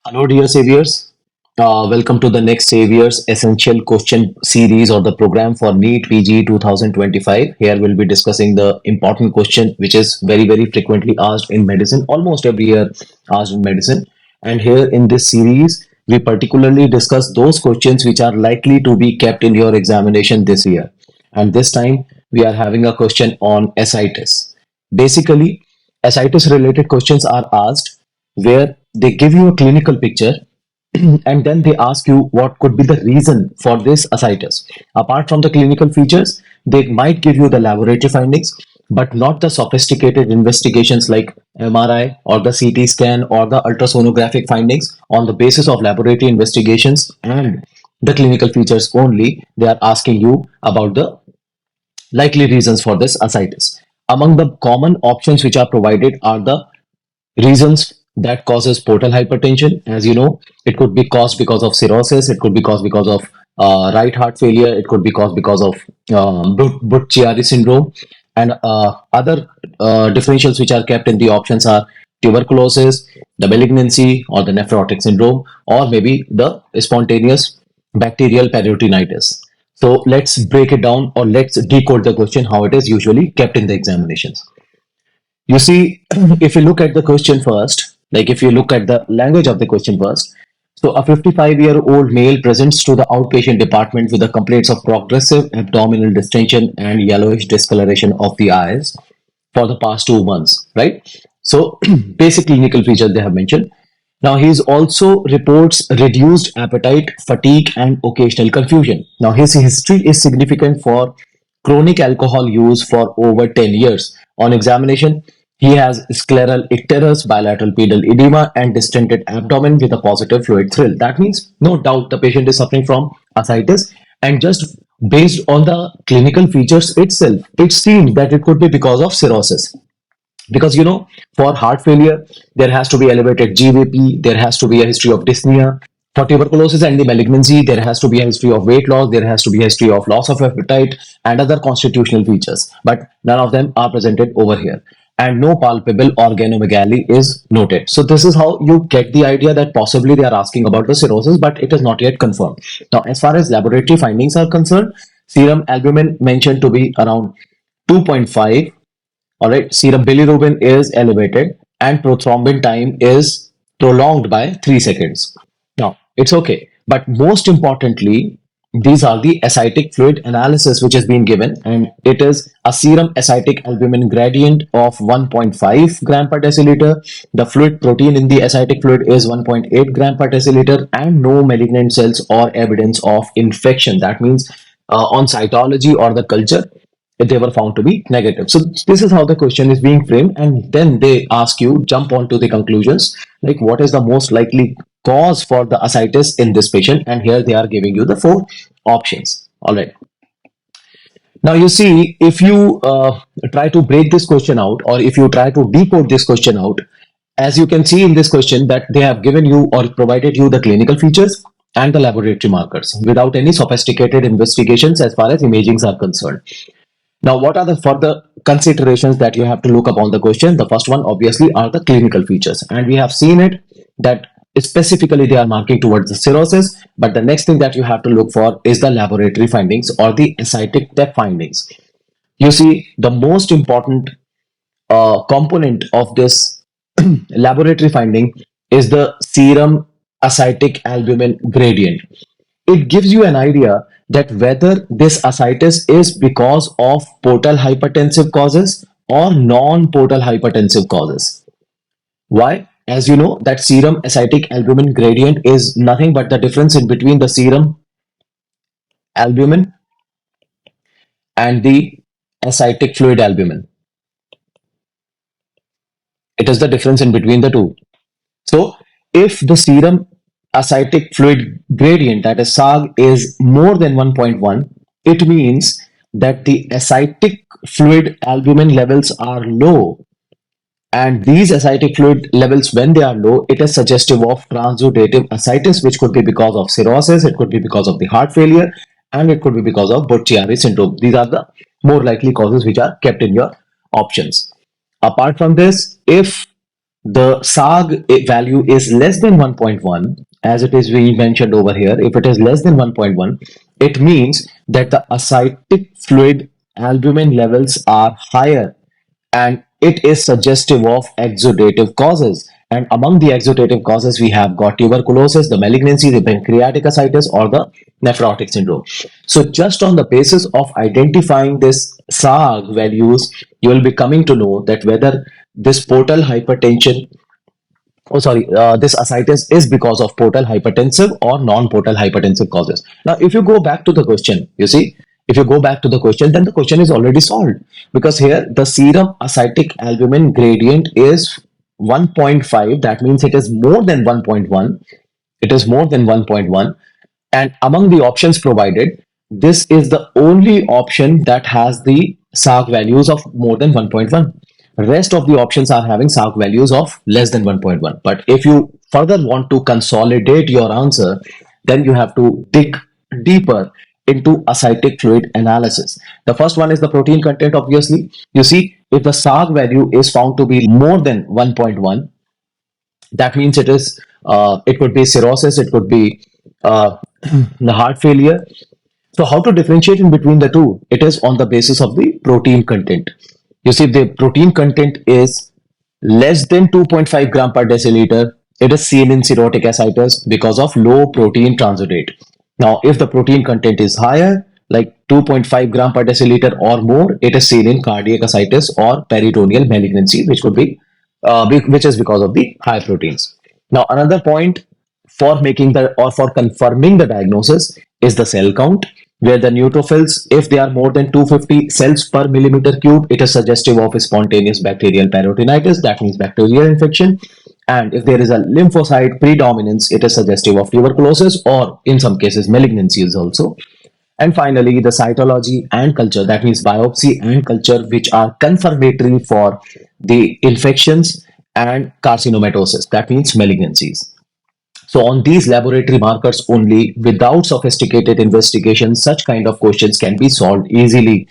Hello, dear saviors. Welcome to the next Saviors Essential Question Series or the program for NEET PG 2025. Here we'll be discussing the important question which is very frequently asked in medicine, almost every year asked in medicine. And here in this series, we particularly discuss those questions which are likely to be kept in your examination this year. And this time, we are having a question on ascites. Basically, ascites related questions are asked where they give you a clinical picture and then they ask you what could be the reason for this ascites. Apart from the clinical features, they might give you the laboratory findings, but not the sophisticated investigations like MRI or the CT scan or the ultrasonographic findings. On the basis of laboratory investigations and the clinical features only, they are asking you about the likely reasons for this ascites. Among the common options which are provided are the reasons that causes portal hypertension. As you know, it could be caused because of cirrhosis, it could be caused because of right heart failure, it could be caused because of Budd-Chiari syndrome, and other differentials which are kept in the options are tuberculosis, the malignancy, or the nephrotic syndrome, or maybe the spontaneous bacterial peritonitis. So let's break it down, or let's decode the question how it is usually kept in the examinations. You see, if you look at the question first, like if you look at the language of the question first, so a 55-year-old male presents to the outpatient department with the complaints of progressive abdominal distension and yellowish discoloration of the eyes for the past 2 months, right? So basic clinical features they have mentioned. Now he is also reports reduced appetite, fatigue, and occasional confusion. Now his history is significant for chronic alcohol use for over 10 years. On examination, he has scleral icterus, bilateral pedal edema, and distended abdomen with a positive fluid thrill. That means, no doubt, the patient is suffering from ascites, and just based on the clinical features itself, it seems that it could be because of cirrhosis. Because for heart failure there has to be elevated GVP, there has to be a history of dyspnea. For tuberculosis and the malignancy, there has to be a history of weight loss, there has to be a history of loss of appetite and other constitutional features, but none of them are presented over here, and no palpable organomegaly is noted. So this is how you get the idea that possibly they are asking about the cirrhosis, but it is not yet confirmed. Now as far as laboratory findings are concerned, serum albumin mentioned to be around 2.5. All right, serum bilirubin is elevated and prothrombin time is prolonged by 3 seconds. Now, it's okay. But most importantly, these are the ascitic fluid analysis which has been given, and it is a serum ascitic albumin gradient of 1.5 gram per deciliter. The fluid protein in the ascitic fluid is 1.8 gram per deciliter, and no malignant cells or evidence of infection. That means on cytology or the culture, they were found to be negative. So this is how the question is being framed, and then they ask you jump on to the conclusions, like what is the most likely cause for the ascites in this patient, and here they are giving you the four options. All right. Now you see, if you try to break this question out, or if you try to decode this question out, as you can see in this question that they have given you or provided you the clinical features and the laboratory markers without any sophisticated investigations as far as imagings are concerned. Now, what are the further considerations that you have to look upon the question? The first one, obviously, are the clinical features. And we have seen it that specifically they are marking towards the cirrhosis. But the next thing that you have to look for is the laboratory findings or the ascitic depth findings. You see, the most important component of this laboratory finding is the serum ascitic albumin gradient. It gives you an idea that whether this ascites is because of portal hypertensive causes or non-portal hypertensive causes. Why? As you know, that serum ascitic albumin gradient is nothing but the difference in between the serum albumin and the ascitic fluid albumin. It is the difference in between the two. So, if the serum ascitic fluid gradient, that is SAG, is more than 1.1, it means that the ascitic fluid albumin levels are low. And these ascitic fluid levels, when they are low, it is suggestive of transudative ascites, which could be because of cirrhosis, it could be because of the heart failure, and it could be because of Budd-Chiari syndrome. These are the more likely causes which are kept in your options. Apart from this, if the SAG value is less than 1.1, as it is being mentioned over here, if it is less than 1.1, it means that the ascitic fluid albumin levels are higher and it is suggestive of exudative causes. And among the exudative causes, we have got tuberculosis, the malignancy, the pancreatic ascites, or the nephrotic syndrome. So, just on the basis of identifying this SAG values, you will be coming to know that whether this portal hypertension, this ascites is because of portal hypertensive or non-portal hypertensive causes. Now, if you go back to the question, you see, if you go back to the question, then the question is already solved, because here the serum ascitic albumin gradient is 1.5. That means it is more than 1.1. It is more than 1.1. And among the options provided, this is the only option that has the SARC values of more than 1.1. Rest of the options are having SARC values of less than 1.1. But if you further want to consolidate your answer, then you have to dig deeper into ascitic fluid analysis. The first one is the protein content, obviously. You see, if the SARC value is found to be more than 1.1, that means it could be cirrhosis, it could be the heart failure. So how to differentiate in between the two? It is on the basis of the protein content. You see, if the protein content is less than 2.5 gram per deciliter, it is seen in cirrhotic ascites because of low protein transudate. Now, if the protein content is higher, like 2.5 gram per deciliter or more, it is seen in cardiac ascites or peritoneal malignancy, which could be which is because of the high proteins. Now, another point for making the or for confirming the diagnosis is the cell count, where the neutrophils, if they are more than 250 cells per millimeter cube, it is suggestive of spontaneous bacterial peritonitis, that means bacterial infection. And if there is a lymphocyte predominance, it is suggestive of tuberculosis or in some cases malignancies also. And finally, the cytology and culture, that means biopsy and culture, which are confirmatory for the infections and carcinomatosis, that means malignancies. So on these laboratory markers only, without sophisticated investigation, such kind of questions can be solved easily.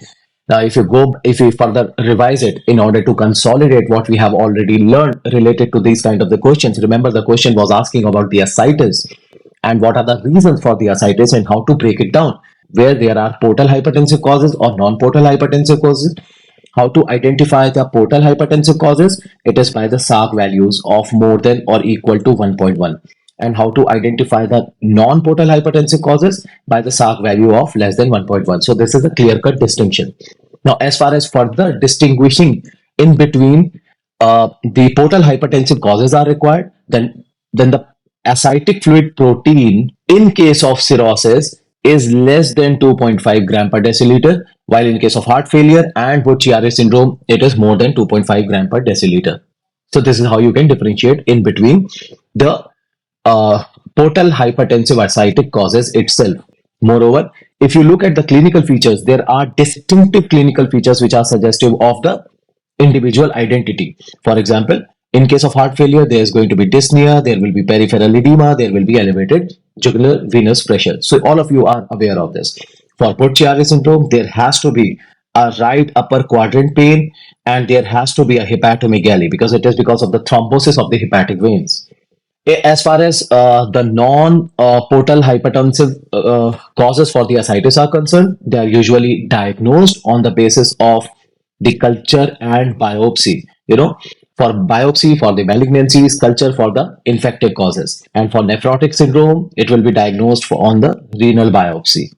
Now, if you further revise it in order to consolidate what we have already learned related to these kind of the questions, remember the question was asking about the ascites and what are the reasons for the ascites and how to break it down, where there are portal hypertensive causes or non-portal hypertensive causes. How to identify the portal hypertensive causes? It is by the SARC values of more than or equal to 1.1. And how to identify the non-portal hypertensive causes? By the SARC value of less than 1.1. So this is a clear-cut distinction. Now, as far as further distinguishing in between the portal hypertensive causes are required, then the ascitic fluid protein in case of cirrhosis is less than 2.5 gram per deciliter, while in case of heart failure and Budd-Chiari syndrome, it is more than 2.5 gram per deciliter. So this is how you can differentiate in between the portal hypertensive ascitic causes itself. Moreover, if you look at the clinical features, there are distinctive clinical features which are suggestive of the individual identity. For example, in case of heart failure, there is going to be dyspnea, there will be peripheral edema, there will be elevated jugular venous pressure. So all of you are aware of this. For Budd-Chiari syndrome, there has to be a right upper quadrant pain and there has to be a hepatomegaly because it is because of the thrombosis of the hepatic veins. As far as the non-portal hypertensive causes for the ascites are concerned, they are usually diagnosed on the basis of the culture and biopsy. For biopsy, for the malignancies, culture for the infective causes. And for nephrotic syndrome, it will be diagnosed on the renal biopsy.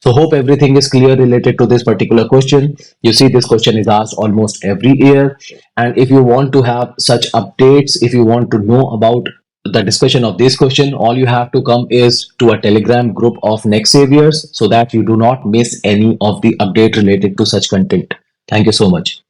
So hope everything is clear related to this particular question. You see, this question is asked almost every year. And if you want to have such updates, if you want to know about the discussion of this question, all you have to come is to a Telegram group of Next Saviors so that you do not miss any of the update related to such content. Thank you so much.